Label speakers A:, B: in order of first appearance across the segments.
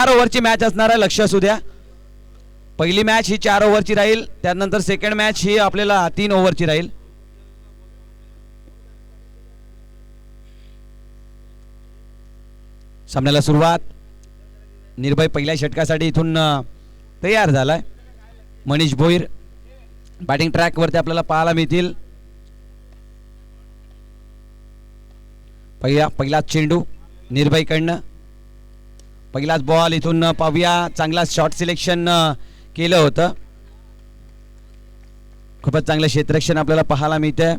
A: 4 ओव्हरची match असणार आहे, लक्ष असू द्या. पहिली मॅच ही 4 ओव्हरची राहील, त्यानंतर सेकंड मॅच ही आपल्याला 3 ओव्हरची राहील. सामन्याला सुरुवात. निर्भय पहिल्या षटकासाठी इथून तयार झालाय. मनीष भोईर बॅटिंग ट्रॅक वरती आपल्याला पाहायला मिळतील. पहिला चेंडू निर्भयकडनं, पहिलाच बॉल इथून पाहूया. चांगला शॉट सिलेक्शन केलं होतं, खूपच चांगलं क्षेत्ररक्षण आपल्याला पाहायला मिळतंय.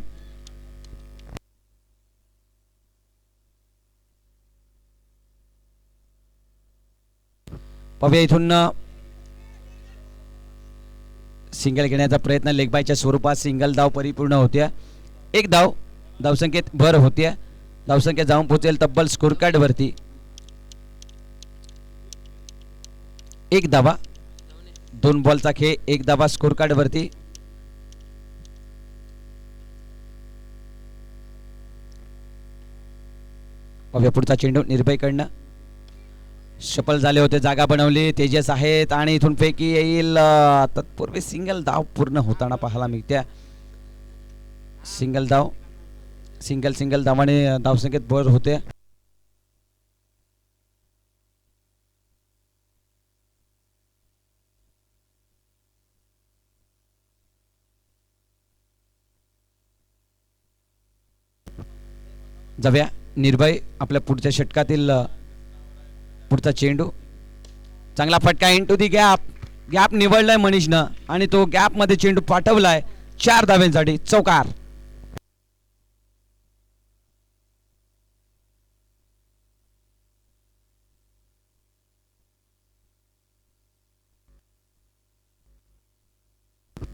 A: पाहूया इथून सिंगल घेण्याचा प्रयत्न, लेगबायच्या स्वरूपात सिंगल धाव परिपूर्ण होते. एक धाव, धावसंख्येत भर होते. धावसंख्या जाऊन पोहोचेल तब्बल स्कोर कार्ड वरती 1 धावा. 2 बॉलचा खेळ, 1 धावा स्कोर कार्ड वरती. पाहूया पुढचा चेंडू निर्भयकडनं. शफल झाले होते, जागा बनवली, तेजस आहेत आणि इथून फेकी येईल. तत्पूर्वी सिंगल धाव पूर्ण होताना पाहायला मिळते. सिंगल धाव, सिंगल धावाने धावसंख्येत भर होते. जाऊया निर्भय आपल्या पुढच्या षटकातील पुढचा चेंडू. चांगला फटका इनटू दी गॅप. गॅप निवडलाय मनीषनं आणि तो गॅप मध्ये चेंडू पाठवलाय 4 धाव्यांसाठी. चौकार.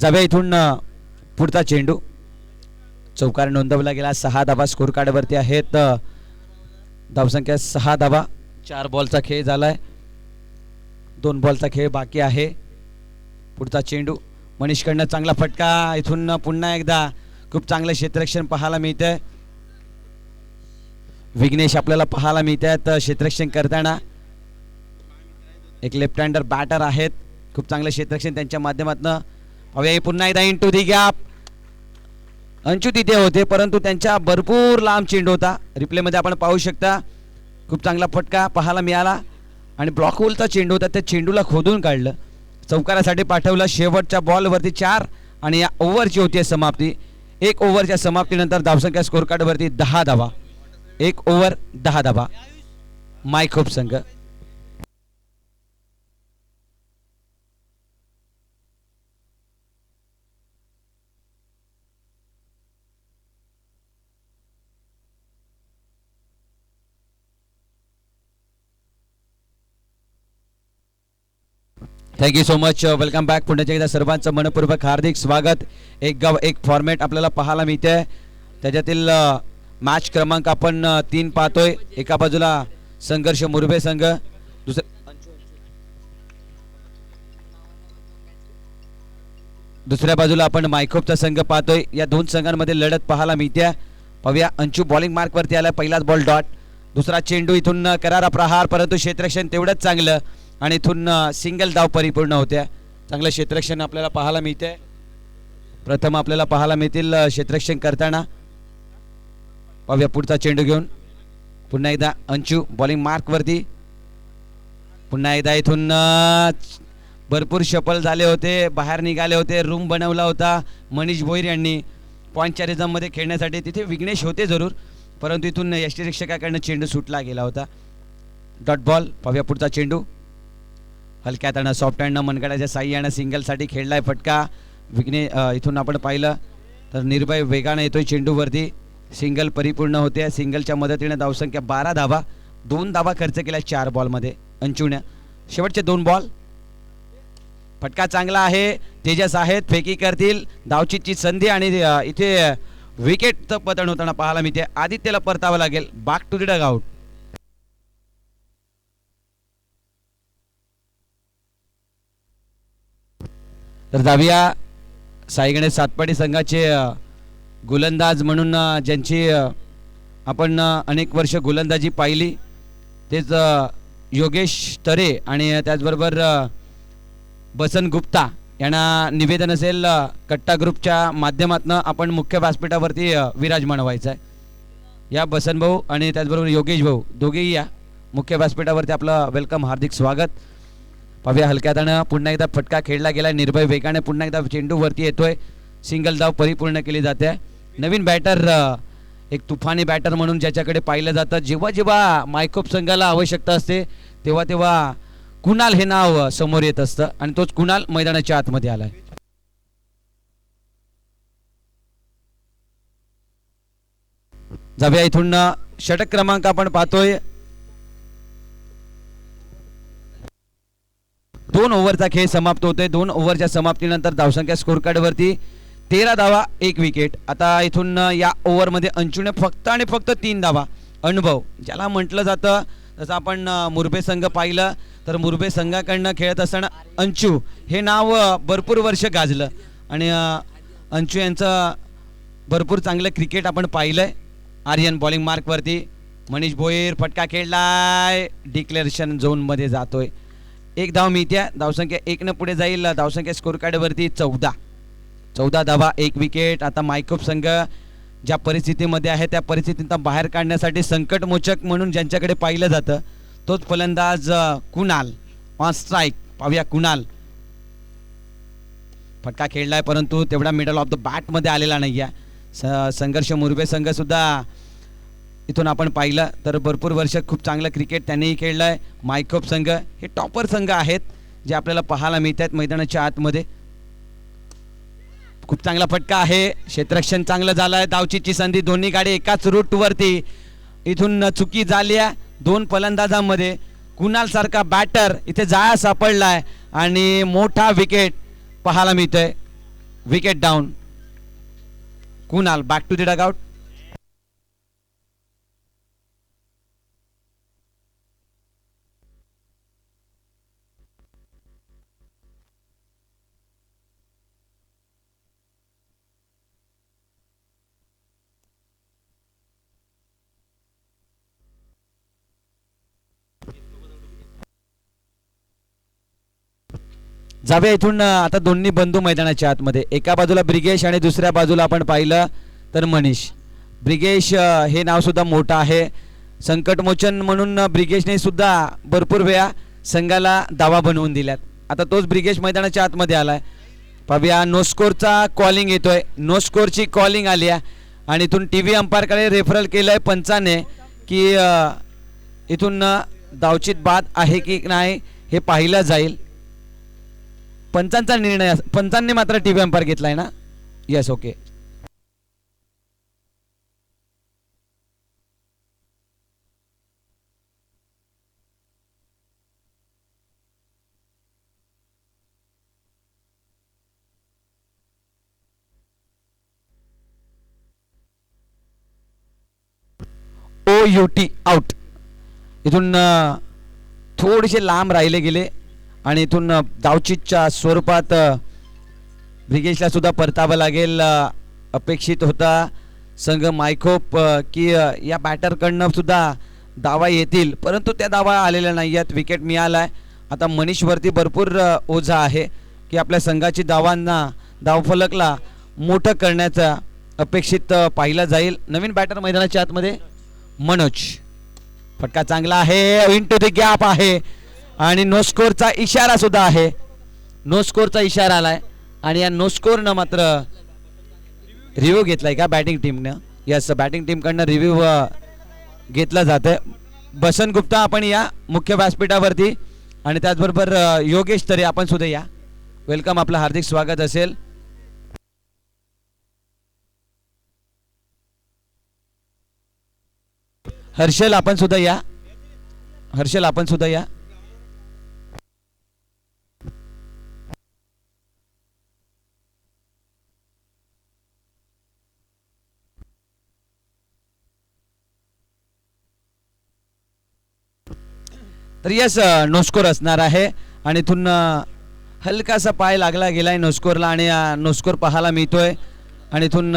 A: जाऊया इथून पुढचा चेंडू. चौकार नोंदवला गेला. 6 धावा स्कोर कार्ड वरती आहेत. धावसंख्या 6 धावा. 4 बॉलचा खेळ झालाय, 2 बॉलचा खेळ बाकी आहे. पुढचा चेंडू मनीषकडनं चांगला फटका. इथून पुन्हा एकदा खूप चांगलं क्षेत्ररक्षण पाहायला मिळतंय. विघ्नेश आपल्याला पाहायला मिळतात क्षेत्ररक्षण करताना. एक लेफ्ट हँडर बॅटर आहेत, खूप चांगलं क्षेत्ररक्षण त्यांच्या माध्यमातून. पाहूया पुन्हा एकदा इनटू दी गॅप. अंशू तिथे होते परंतु त्यांच्या भरपूर लांब चेंडू होता. रिप्ले मध्ये आपण पाहू शकता. खूप चांगला फटका पाहायला मिळाला आणि ब्लॉक होलचा चेंडू होता, त्या चेंडूला खोदून काढलं, चौकारासाठी पाठवलं. शेवटच्या बॉलवरती 4 आणि या ओव्हरची होती समाप्ती. 1 ओव्हरच्या समाप्तीनंतर धावसंख्या स्कोर कार्ड वरती 10 धावा. 1 ओव्हर 10 धावा. मायखोप संघ. Thank you so much. Welcome back. पुन्हा एकदा सर्वांचं मनपूर्वक हार्दिक स्वागत. एक गाव एक फॉर्मॅट आपल्याला पाहायला मिळते. त्याच्यातील मॅच क्रमांक आपण 3 पाहतोय. एका बाजूला संघर्ष मुरबे संघ, दुसऱ्या बाजूला आपण मायखोपचा संघ पाहतोय. या 2 संघांमध्ये लढत पाहायला मिळते. पाहूया अंशू बॉलिंग मार्क वरती आला. पहिलाच बॉल डॉट. दुसरा चेंडू इथून करारा प्रहार, परंतु क्षेत्ररक्षण तेवढंच चांगलं आणि इथून सिंगल धाव परिपूर्ण होत्या. चांगलं क्षेत्ररक्षण आपल्याला पाहायला मिळते. प्रथम आपल्याला पाहायला मिळतील क्षेत्ररक्षण करताना. पाहूया पुढचा चेंडू घेऊन पुन्हा एकदा अंशू बॉलिंग मार्क वरती. पुन्हा एकदा इथून भरपूर शफल झाले होते, बाहेर निघाले होते, रूम बनवला होता मनीष भोईर यांनी पॉईंटच्या रिझममध्ये खेळण्यासाठी. तिथे विघ्नेश होते जरूर, परंतु इथून यष्टिरक्षकाकडनं चेंडू सुटला गेला होता. Dot ball. पाहूया पुढचा चेंडू. हलक्या हातानं सॉफ्ट हँडनं मनगडाच्या साह्यानं सिंगलसाठी खेळलाय फटका. विघ्ने इथून आपण पाहिलं तर निर्भय वेगानं येतोय चेंडूवरती. सिंगल परिपूर्ण होते. सिंगलच्या मदतीने धावसंख्या 12 धावा. 2 धावा खर्च केल्या 4 बॉलमध्ये अंशुने. शेवटचे 2 बॉल. फटका चांगला आहे. तेजस आहेत, फेकी करतील. धावचीची संधी आणि इथे विकेटचं पतन होताना पाहायला मिळते. आदित्यला परतावं लागेल. Back to the dugout. तर जाऊया साई गणेश सातपाडी संघाचे गोलंदाज म्हणून ज्यांची आपण अनेक वर्ष गोलंदाजी पाहिली, तेच योगेश तरे आणि त्याचबरोबर बसन गुप्ता यांना निवेदन असेल कट्टा ग्रुपच्या माध्यमातून आपण मुख्य व्यासपीठावरती विराजमान व्हायचं आहे। या बसन भाऊ आणि त्याचबरोबर योगेश भाऊ दोघेही या मुख्य व्यासपीठावरती आपलं वेलकम हार्दिक स्वागत। पाहूया हलक्यातानं पुन्हा एकदा फटका खेळला गेला निर्भय वेगाने पुन्हा एकदा चेंडू वरती येतोय सिंगल धाव परिपूर्ण केली जाते। नवीन बॅटर एक तुफानी बॅटर म्हणून ज्याच्याकडे पाहिलं जातं जेव्हा जेव्हा मायकोप संघाला आवश्यकता असते तेव्हा तेव्हा कुणाल हे नाव समोर येत असतं आणि तोच कुणाल मैदानाच्या आतमध्ये आलाय। जाऊया इथून षटक क्रमांक आपण पाहतोय 2 ओव्हरचा खेळ समाप्त होतोय। 2 ओव्हरच्या समाप्तीनंतर धावसंख्या स्कोर कार्ड वरती 13 धावा 1 विकेट। आता इथून या ओव्हरमध्ये अंशूने फक्त आणि फक्त 3 धावा अनुभव ज्याला म्हटलं जातं जसं आपण मुरबे संघ पाहिलं तर मुरबे संघाकडनं खेळत असताना अंशू हे नाव भरपूर वर्ष गाजलं आणि अंशू यांचं भरपूर चांगलं क्रिकेट आपण पाहिलंय। आर्यन बॉलिंग मार्कवरती मनीष भोईर फटका खेळलाय डिक्लेरेशन झोनमध्ये जातोय। 1 धाव मिळते धावसंख्या 1 न पुढे जाईल धावसंख्या स्कोर कार्डवरती 14 धावा 1 विकेट। आता मायकोप संघ ज्या परिस्थितीमध्ये आहे त्या परिस्थितीतून बाहेर काढण्यासाठी संकटमोचक म्हणून ज्यांच्याकडे पाहिलं जातं तोच फलंदाज कुणाल ऑन स्ट्राईक। पाहूया कुणाल फटका खेळलाय परंतु तेवढा मिडल ऑफ द बॅट मध्ये आलेला नाही आहे। संघर्ष मुरबे संघ सुद्धा इथून आपण पाहिलं तर भरपूर वर्ष खूप चांगलं क्रिकेट त्यांनीही खेळलंय। मायकोप संघ हे टॉपर संघ आहेत जे आपल्याला पाहायला मिळतात मैदानाच्या आतमध्ये। खूप चांगला फटका आहे क्षेत्ररक्षण चांगलं झालंय धावचीची संधी दोन्ही गाडी एकाच रूट वरती इथून चुकी झाली आहे 2 फलंदाजांमध्ये कुणाल सारखा बॅटर इथे जाळा सापडलाय आणि मोठा विकेट पाहायला मिळतोय। Wicket down Kunal back to the dugout. जाऊया इथून आता दोन्ही बंधू मैदानाच्या आतमध्ये एका बाजूला ब्रिगेश आणि दुसऱ्या बाजूला आपण पाहिलं तर मनीष। ब्रिगेश हे नाव सुद्धा मोठं आहे संकटमोचन म्हणून ब्रिगेशने सुद्धा भरपूर वेळा संघाला दावा बनवून दिल्यात। आता तोच ब्रिगेश मैदानाच्या आतमध्ये आलाय। पाहूया नो स्कोरचा कॉलिंग येतोय नो स्कोरची कॉलिंग आली आहे आणि इथून टीव्ही अंपायरकडे रेफरल केलंय पंचाने की इथून धावचीत बाद आहे की नाही हे पाहिलं जाईल। पंचांचा निर्णय पंचांनी मात्र टीव्ही अंपायर घेतलाय ना यस ओके। OUT out. इथून थोडेसे लांब राहिले गेले आणि इथून धावचीतच्या स्वरूपात ब्रिगेशला सुद्धा परतावं लागेल। अपेक्षित होता संघ मायकोप की या बॅटरकडनं सुद्धा दावा येतील परंतु त्या दावा आलेल्या नाही आहेत। विकेट मिळालाय। आता मनीषवरती भरपूर ओझा आहे की आपल्या संघाची धावांना धावफलकला मोठं करण्याचा अपेक्षित पाहिलं जाईल। नवीन बॅटर मैदानाच्या आतमध्ये मनोज फटका चांगला आहे इन टू द गॅप आहे आणि नो स्कोरचा इशारा सुद्धा आहे। नो स्कोरचा इशारा आलाय आणि या नो स्कोरनं मात्र रिव्ह्यू घेतलाय का बॅटिंग टीमनं यस बॅटिंग टीमकडनं रिव्ह्यू घेतला जातोय। बसन गुप्ता आपण या मुख्य व्यासपीठावरती आणि त्याचबरोबर योगेश तरे आपण सुद्धा या वेलकम आपलं हार्दिक स्वागत असेल। हर्षल आपण सुद्धा या हर्षल आपण सुद्धा या। तर यस नो स्कोर असणार आहे आणि इथून हलकासा पाय लागला गेलाय नो स्कोरला आणि नो स्कोर पाहायला मिळतोय आणि इथून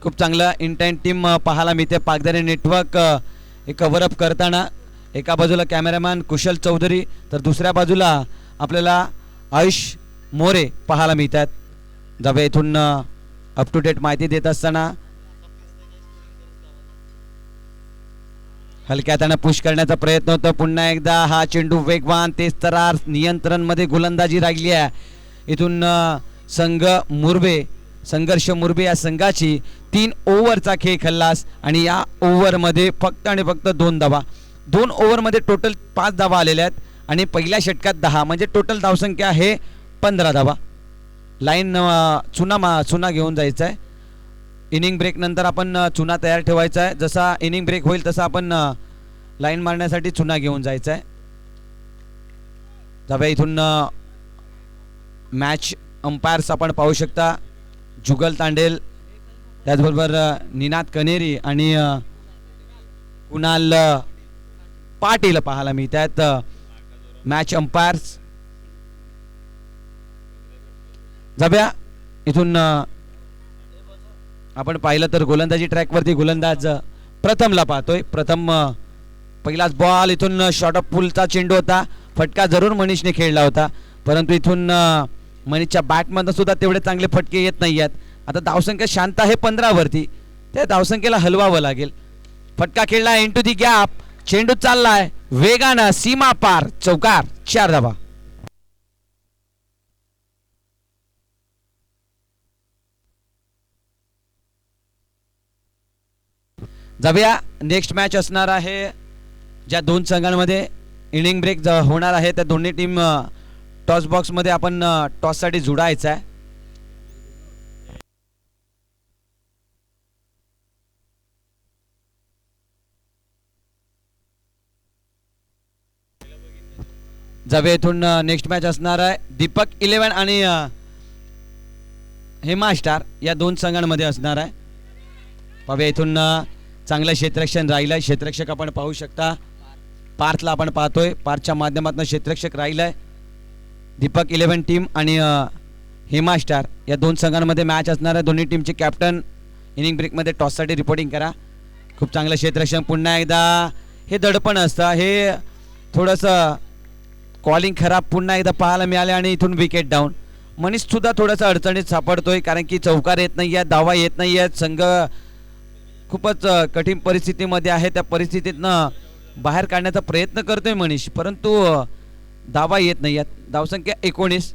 A: खूप चांगलं इंटेंट टीम पाहायला मिळते। पागदारी नेटवर्क हे कव्हर अप करताना एका बाजूला कॅमेरामॅन कुशल चौधरी तर दुसऱ्या बाजूला आपल्याला आयुष मोरे पाहायला मिळतात. जाऊया इथून अप टू डेट माहिती देत असताना हलक्या हाताने पुश करण्याचा प्रयत्न होता. पुन्हा एकदा हा चेंडू वेगवान तेज तरार नियंत्रण मध्ये गोलंदाजी राहिली आहे. इथून संघ मुरबे संघर्ष मुरबे या संघाची 3 ओव्हरचा खेळ खल्लास आणि या ओव्हरमध्ये फक्त आणि फक्त 2 धावा. 2 ओव्हरमध्ये टोटल 5 धावा आलेल्या आहेत आणि पहिल्या षटकात 10 म्हणजे टोटल धावसंख्या आहे 15 धावा. लाईन चुना घेऊन जायचा आहे. इनिंग ब्रेक नंतर आपण चुना तयार ठेवायचा आहे. जसा इनिंग ब्रेक होईल तसा आपण लाईन मारण्यासाठी चुना घेऊन जायचा आहे. जाऊया इथून मॅच अंपायर्स आपण पाहू शकता. जुगल तांडेल त्याचबरोबर निनाद कनेरी आणि कुणाल पाटील पाहायला मिळतात मॅच अंपायर्स. जाऊया इथून आपण पाहिलं तर गोलंदाजी ट्रॅकवरती गोलंदाज प्रथमला पाहतोय. प्रथम पहिलाच बॉल इथून शॉर्ट ऑफ पुलचा चेंडू होता. फटका जरूर मनीषने खेळला होता परंतु इथून मनीषच्या बॅटमधून सुद्धा तेवढे चांगले फटके येत नाही आहेत. आता धावसंख्या शांत आहे 15 वरती. त्या धावसंख्येला हलवावं लागेल. फटका खेळला इनटू दी गॅप. चेंडू चाललाय वेगानं सीमा पार चौकार 4 धावा. जाऊया नेक्स्ट मॅच असणार आहे ज्या 2 संघांमध्ये इनिंग ब्रेक होणार आहे त्या दोन्ही टीम टॉस बॉक्स मध्ये आपण टॉस साठी जुडायचं आहे. जाऊया इथून नेक्स्ट मॅच असणार आहे दीपक 11 आणि हेमा स्टार या 2 संघांमध्ये असणार आहे. पाहूया इथून चांगलं क्षेत्ररक्षण राहिलंय. क्षेत्ररक्षक आपण पाहू शकता. पार्थला आपण पाहतोय. पार्थच्या माध्यमातून क्षेत्ररक्षक राहिलंय. दीपक 11 टीम आणि हेमा स्टार या 2 संघांमध्ये मॅच असणार आहे. दोन्ही टीमचे कॅप्टन इनिंग ब्रेकमध्ये टॉससाठी रिपोर्टिंग करा. खूप चांगलं क्षेत्ररक्षण. पुन्हा एकदा हे दडपण असतं. हे थोडंसं कॉलिंग खराब पुन्हा एकदा पाहायला मिळाले आणि इथून विकेट डाऊन. मनीष सुद्धा थोडासा अडचणीत सापडतोय कारण की चौकार येत नाही आहे धावा येत नाही आहेत. संघ खूपच कठीण परिस्थितीमध्ये आहे. त्या परिस्थितीतनं बाहेर काढण्याचा प्रयत्न करतोय मनीष परंतु धावा येत नाही आहेत. धावसंख्या 19.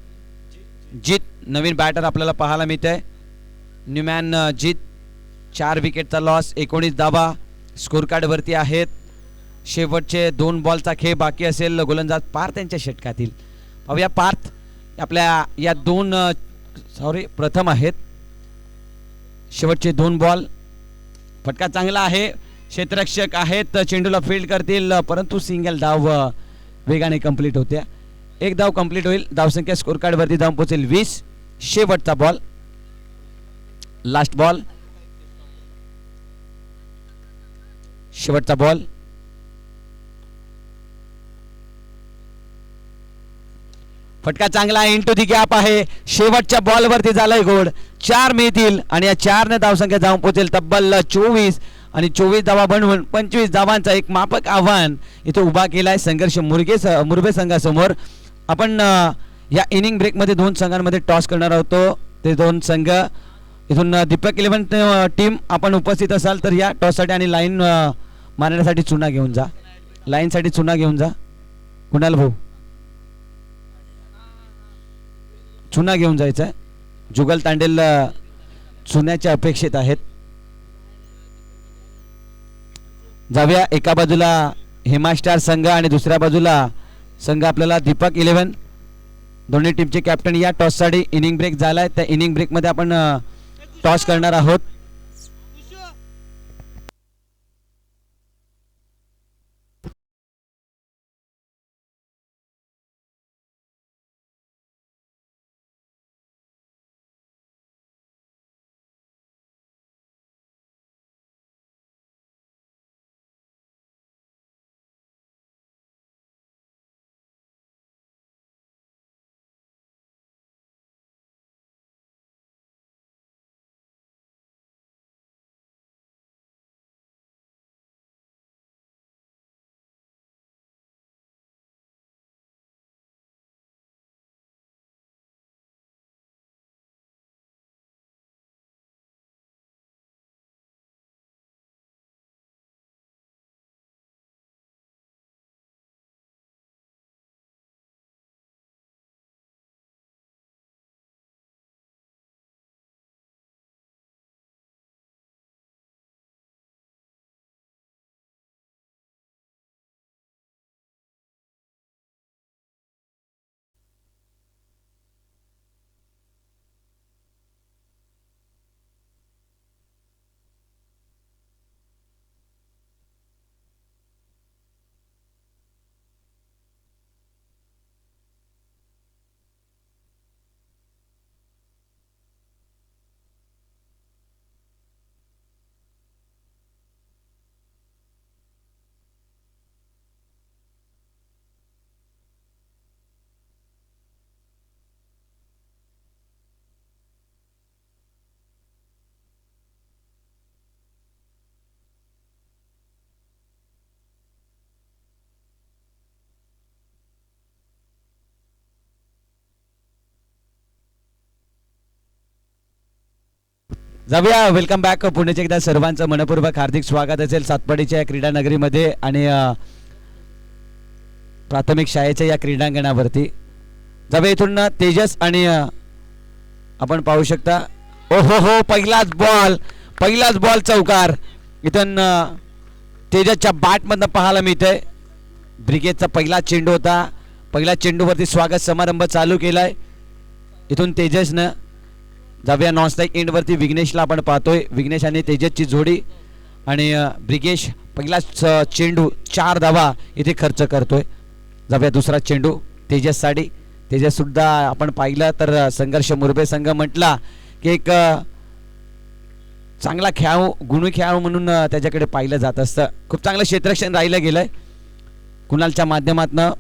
A: जीत नवीन बॅटर आपल्याला पाहायला मिळते. न्यूमॅन जीत 4 विकेटचा लॉस 19 धावा स्कोर कार्ड वरती आहेत. शेवटचे 2 बॉलचा खेळ बाकी असेल. गोलंदाज पार्थ यांच्या षटकातील. पाहूया पार्थ आपल्या या 2 प्रथम आहेत. शेवटचे 2 बॉल. फटका चांगला आहे. क्षेत्ररक्षक आहेत चेंडूला फील्ड करतील परंतु सिंगल धाव वेगाने कंप्लीट होते. 1 धाव कंप्लीट होईल. धावसंख्या स्कोर कार्ड वरती जाऊन पोहोचेल 20. शेवटचा बॉल लास्ट बॉल. शेवटचा बॉल. फटका चांगला आहे. इनटू दी गॅप आहे. शेवटच्या बॉल वरती झालाय गोड. 4 मिळतील आणि या 4 ने धावसंख्या जाऊन पोहोचेल तब्बल 24 आणि 24 धावा बनवून 25 धावांचा एक मापक आव्हान इथे उभा केलाय संघर्ष मुरबे संघासमोर. आपण या इनिंग ब्रेक मध्ये 2 संघांमध्ये टॉस करणार आहोत. ते 2 संघ इथून दीपक 11 टीम आपण उपस्थित असाल तर या टॉस साठी आणि लाईन मारण्यासाठी चुना घेऊन जा. लाईन साठी चुना घेऊन जा. कुणाल भाऊ चुना घेऊन जायचा आहे. जुगल तांडेल चुन्याच्या अपेक्षित आहेत. जाऊया एका बाजूला हेमा स्टार संघ आणि दुसऱ्या बाजूला संघ आपल्याला दीपक 11. दोन्ही टीमचे कॅप्टन या टॉस साठी इनिंग ब्रेक झालाय. त्या इनिंग ब्रेक मध्ये आपण टॉस करणार आहोत. जाऊया. Welcome back. पुण्याच्या एकदा सर्वांचं मनपूर्वक हार्दिक स्वागत असेल सातपाडीच्या क्रीडा नगरीमध्ये आणि प्राथमिक शाळेच्या या क्रीडांगणावरती. जाऊया इथून तेजस आणि आपण पाहू शकता. ओ हो पहिलाच बॉल चौकार इथून तेजसच्या बॅटमधनं पाहायला मिळतंय. ब्रिगेडचा पहिला चेंडू होता. पहिल्या चेंडूवरती स्वागत समारंभ चालू केलाय इथून तेजसनं. जाऊया नॉन स्ट्राईक एंडवरती विघ्नेशला आपण पाहतोय. विघ्नेश आणि तेजसची जोडी आणि ब्रिगेश पहिलाच चेंडू 4 धावा इथे खर्च करतोय. जाऊया दुसरा चेंडू तेजससाठी. तेजससुद्धा आपण पाहिलं तर संघर्ष मुरबे संघ म्हटला की एक चांगला खेळाडू गुणी खेळाडू म्हणून त्याच्याकडे पाहिलं जात असतं. खूप चांगलं क्षेत्ररक्षण राहिलं गेलंय. कुणालच्या माध्यमातनं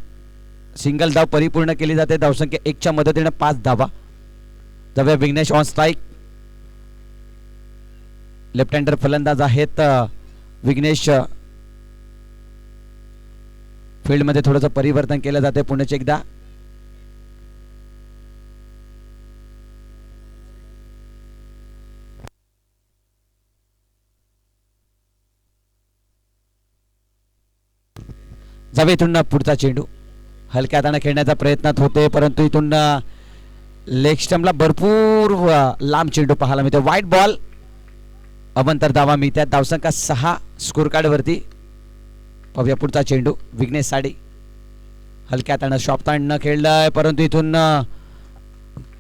A: सिंगल धाव परिपूर्ण केली जाते. धावसंख्या 1च्या मदतीने 5 धावा. जाऊया Vighnesh on strike. Left hander फलंदाज आहेत विघ्नेश. फील्डमध्ये थोडंसं परिवर्तन केलं जाते पुण्याचे एकदा. जाऊया इथून पुढचा चेंडू हलक्या हाताने खेळण्याचा प्रयत्नात होते परंतु इथून लेग स्टंपला भरपूर लांब चेंडू पाहायला मिळतो. वाईट बॉल. अवंतर धावा मिळतात. धावसंख्या 6 स्कोर कार्ड वरती. पाहूया पुढचा चेंडू विघ्नेश साडी. हलक्या हाताने शॉप न खेळलाय परंतु इथून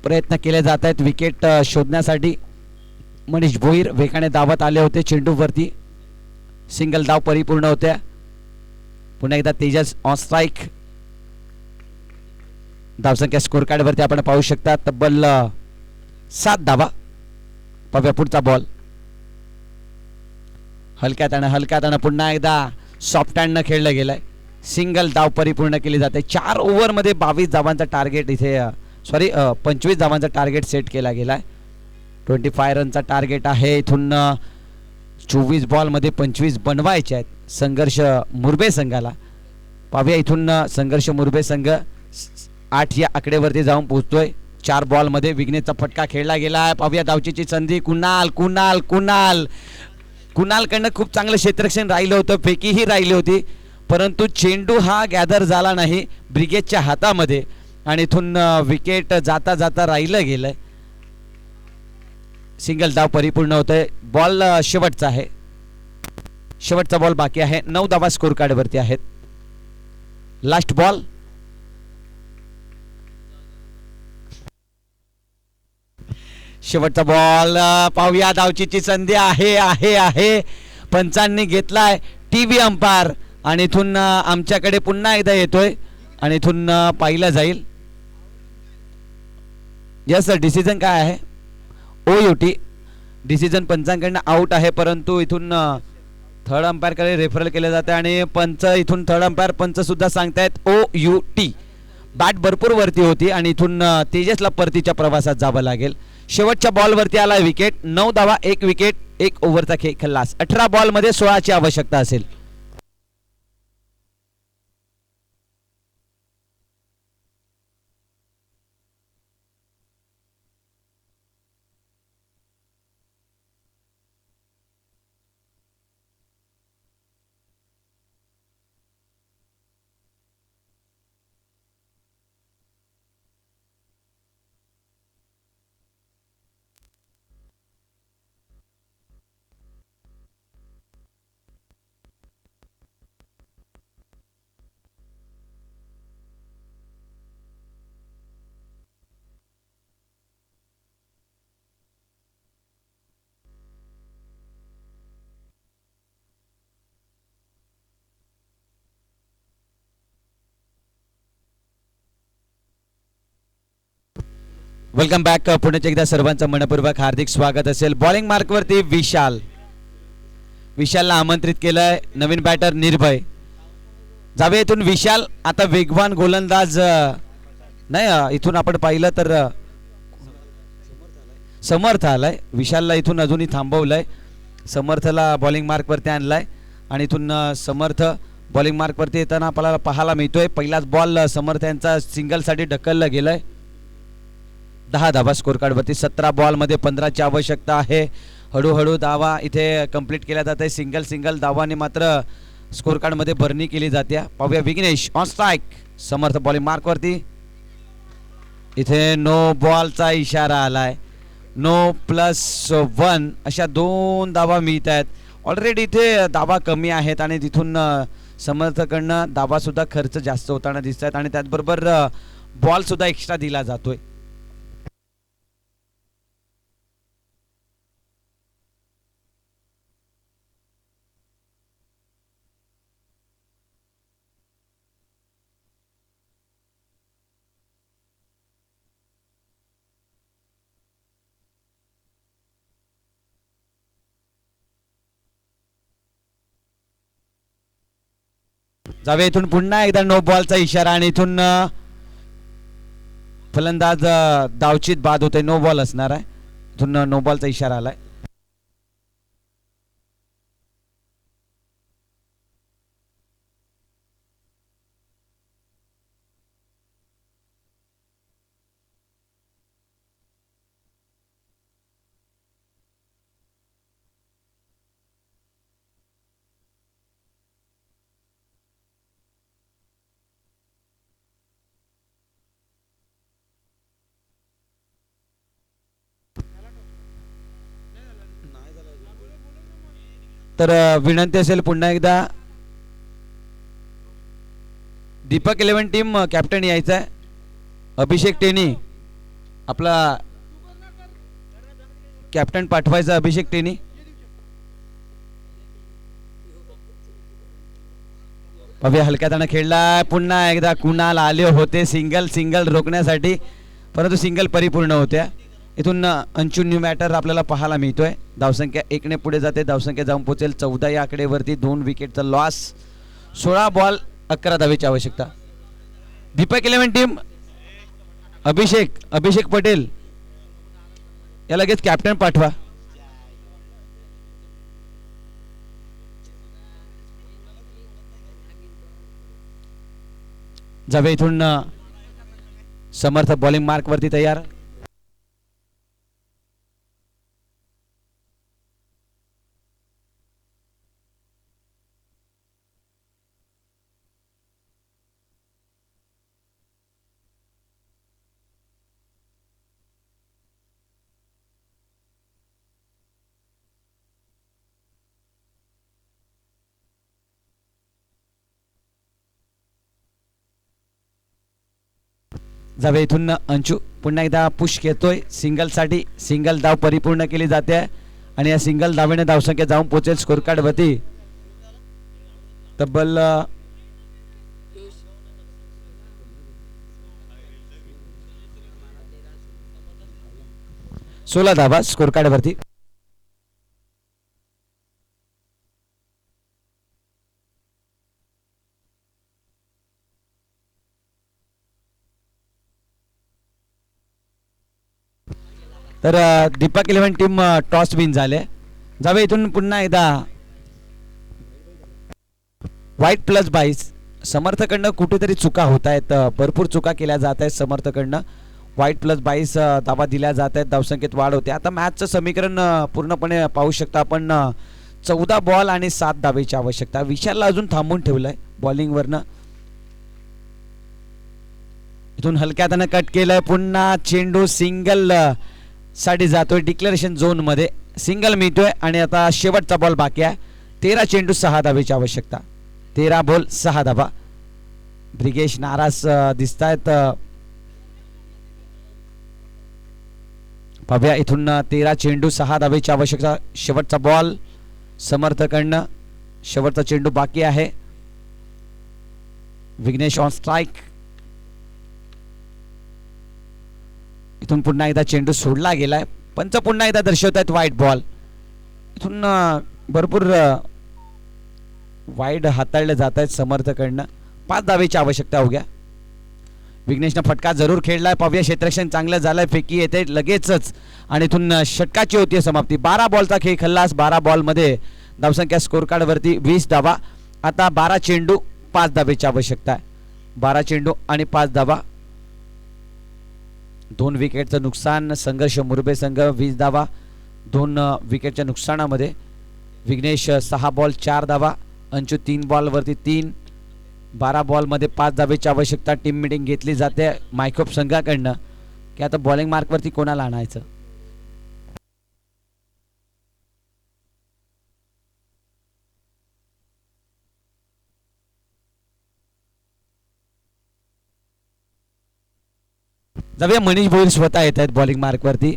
A: प्रयत्न केले जात आहेत विकेट शोधण्यासाठी. मनीष भोईर वेगाने धावत आले होते चेंडूवरती. सिंगल धाव परिपूर्ण होत्या. पुन्हा एकदा तेजस ऑन स्ट्राईक. धावसंख्या स्कोर कार्ड वरती आपण पाहू शकता तब्बल 7 धावा. पाहूया पुढचा बॉल. हलक्या हाताने पुन्हा एकदा सॉफ्ट हँड न खेळलं गेलंय. सिंगल धाव परिपूर्ण केली जाते. 4 ओव्हरमध्ये 22 धावांचा टार्गेट इथे 25 धावांचा टार्गेट सेट केला गेलाय. 25 रनचा टार्गेट आहे. इथून 24 बॉलमध्ये 25 बनवायचे आहेत संघर्ष मुरबे संघाला. पाहूया इथून संघर्ष मुरबे संघ 8 या आकडेवरती जाऊन पोहोचतोय. 4 बॉलमध्ये विघ्नेशचा फटका खेळला गेला. पाहूया धावचीची संधी. कुणालकडनं खूप चांगलं क्षेत्ररक्षण राहिलं होतं. फेकीही राहिली होती परंतु चेंडू हा गॅदर झाला नाही ब्रिगेडच्या हातामध्ये आणि इथून विकेट जाता जाता राहिलं गेलंय. सिंगल धाव परिपूर्ण होतंय. बॉल शेवटचा आहे. शेवटचा बॉल बाकी आहे. 9 धावा स्कोर कार्ड वरती आहेत. Last ball. शेवटचा बॉल. पाहूया धावचीची संधी आहे. पंचांनी घेतलाय टीव्ही अंपायर आणि इथून आमच्याकडे पुन्हा एकदा येतोय आणि इथून पाहिलं जाईल. यस डिसिजन काय आहे. OUT डिसिजन पंचांकडनं आउट आहे परंतु इथून थर्ड अंपायरकडे रेफरल केलं जाते आणि पंच इथून थर्ड अंपायर पंच सुद्धा सांगतायत OUT. बॅट भरपूर वरती होती आणि इथून तेजसला परतीच्या प्रवासात जावं लागेल. शेवटच्या बॉलवरती आला विकेट. 9 धावा 1 विकेट 1 ओव्हरचा खेळ खल्लास. 18 बॉलमध्ये 16ची आवश्यकता असेल. Welcome back. पुण्याच्या एकदा सर्वांचं मनपूर्वक हार्दिक स्वागत असेल. बॉलिंग मार्कवरती विशालला आमंत्रित केलंय. नवीन बॅटर निर्भय. जावे इथून विशाल. आता वेगवान गोलंदाज नाही इथून आपण पाहिलं तर समर्थ आलाय. विशालला इथून अजूनही थांबवलंय. समर्थला बॉलिंग मार्कवरती आणलाय आणि इथून समर्थ बॉलिंग मार्कवरती येताना आपल्याला पाहायला मिळतोय. पहिलाच बॉल समर्थ यांचा सिंगलसाठी ढकलला गेलाय. 10 धावा स्कोर कार्डवरती. 17 बॉलमध्ये 15ची आवश्यकता आहे. हळूहळू धावा इथे कंप्लीट केल्या जात आहे. सिंगल सिंगल धावाने मात्र स्कोर कार्ड मध्ये भरणी केली जाते. पाहूया Vighnesh on strike, Samarth bowling mark वरती. इथे नो बॉलचा इशारा आलाय. नो +1 अशा 2 धावा मिळत आहेत. ऑलरेडी इथे धावा कमी आहेत आणि तिथून समर्थकडनं धावा सुद्धा खर्च जास्त होताना दिसत आहेत आणि त्याचबरोबर बॉल सुद्धा एक्स्ट्रा दिला जातोय. जावे इथून पुन्हा एकदा नो बॉलचा इशारा आणि इथून फलंदाज धावचीत बाद होते. नो बॉल असणार आहे. इथून नो बॉलचा इशारा आलाय. तर विनंती असेल पुन्हा एकदा दीपक 11 टीम कॅप्टन यायचा आहे. अभिषेक टेनी आपला कॅप्टन पाठवायचा. अभिषेक टेनी पाहूया हलक्या ताना खेळला. पुन्हा एकदा कुणाल आले होते सिंगल सिंगल रोखण्यासाठी, परंतु सिंगल परिपूर्ण होत्या. इथून अंशु न्यू मॅटर आपल्याला पाहायला मिळतोय. धावसंख्या 1 ने पुढे जाते. धावसंख्या जाऊन पोहोचेल 14 या आकडेवरती. 2 विकेटचा लॉस. 16 बॉल 11 धावेची आवश्यकता. दीपक 11 टीम अभिषेक पटेल या लगेच कॅप्टन पाठवा. जावे इथून समर्थ बॉलिंग मार्क वरती तयार. जावे इथून अंशू पुन्हा एकदा पुश घेतोय सिंगल साठी. सिंगल धाव परिपूर्ण केली जाते आणि या सिंगल धावेने धावसंख्या जाऊन पोहोचेल स्कोर कार्ड वरती तब्बल 16 धावा स्कोर कार्ड वरती. तर दीपक 11 टीम टॉस विन झाले. जावे इथून पुन्हा एकदा वाईट +22. समर्थकडनं कुठेतरी चुका होत आहेत. भरपूर चुका केल्या जात आहेत समर्थकडनं. वाईट +22 धावा दिल्या जात आहेत. धावसंख्येत वाढ होते. आता मॅचचं समीकरण पूर्णपणे पाहू शकता आपण. 14 बॉल आणि 7 धावेची आवश्यकता. विशालला अजून थांबून ठेवलंय बॉलिंगवरनं. इथून हलक्या हाताने कट केलंय. पुन्हा चेंडू सिंगल साठी जातोय. डिक्लेरेशन झोन मध्ये सिंगल मिळतोय आणि आता शेवटचा बॉल बाकी आहे. 13 चेंडू 6 धावेची आवश्यकता. 13 बॉल 6 धावा. ब्रिगेश नाराज दिसत आहेत. पाहूया इथून 13 चेंडू 6 धावेची आवश्यकता. शेवटचा बॉल समर्थकडनं. शेवटचा चेंडू बाकी आहे. Vighnesh on strike. इथून पुन्हा एकदा चेंडू सोडला गेलाय. पंच पुन्हा एकदा दर्शवत आहेत वाईट बॉल. इथून भरपूर वाईड हाताळले जात आहेत समर्थकडनं. 5 धावेची आवश्यकता हो गया. विघ्नेशनं फटका जरूर खेळलाय. पाहूया क्षेत्ररक्षण चांगलं झालंय. फेकी येते लगेचच आणि इथून षटकाची होती समाप्ती. 12 बॉलचा खेळ खल्लास. 12 बॉलमध्ये धावसंख्या स्कोर कार्ड वरती 20 धावा. आता 12 चेंडू 5 धावेची आवश्यकता आहे. 12 चेंडू आणि 5 धावा. 2 विकेटचं नुकसान. संघर्ष मुरबे संघ 20 धावा. 2 विकेटच्या नुकसानामध्ये. विघ्नेश 6 बॉल 4 धावा, अंशू 3 बॉलवरती 3. 12 बॉलमध्ये 5 धावेची आवश्यकता. टीम मिटिंग घेतली जाते मायकोप संघाकडनं की आता बॉलिंग मार्कवरती कोणाला आणायचं. जाऊया मनीष भोईर स्वतः येत आहेत बॉलिंग मार्कवरती.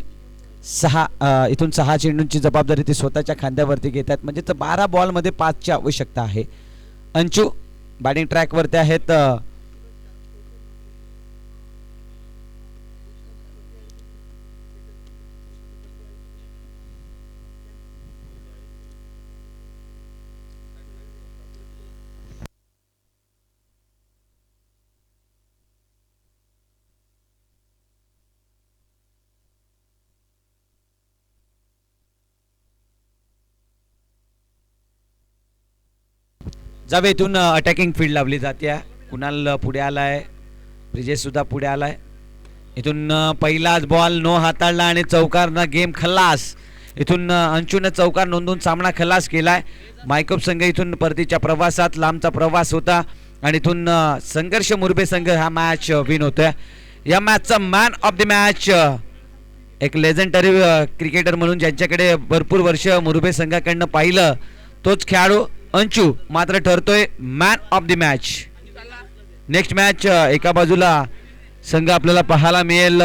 A: 6 इथून 6 चेंडूंची जबाबदारी ते स्वतःच्या खांद्यावरती घेत आहेत. म्हणजे 12 बॉलमध्ये 5ची आवश्यकता आहे. अंशू बॅटिंग ट्रॅकवरती आहेत. जावे इथून अटॅकिंग फील्ड लावली जाते. कुणाल पुढे आलाय, ब्रिजेश सुद्धा पुढे आलाय. इथून पहिलाच बॉल नो हाताळला आणि चौकारनं गेम खल्लास. इथून अंशूनं चौकार नोंदवून सामना खल्लास केलाय. मायकोप संघ इथून परतीच्या प्रवासात लांबचा प्रवास होता आणि इथून संघर्ष मुरबे संघ हा मॅच विन होतोय. या मॅचचा मॅन ऑफ द मॅच एक लेजेंडरी क्रिकेटर म्हणून ज्यांच्याकडे भरपूर वर्ष मुरबे संघाकडनं पाहिलं तोच खेळाडू अंशू मात्र ठरतोय man of the match. Next match एका बाजूला संघ आपल्याला पाहायला मिळेल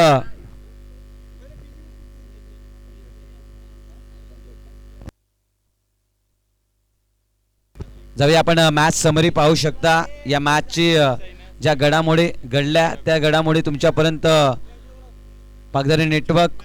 A: जाऊया आपण मॅच समरी पाहू शकता. या मॅचची ज्या घडामोडी घडल्या त्या घडामोडी तुमच्यापर्यंत पागदारी नेटवर्क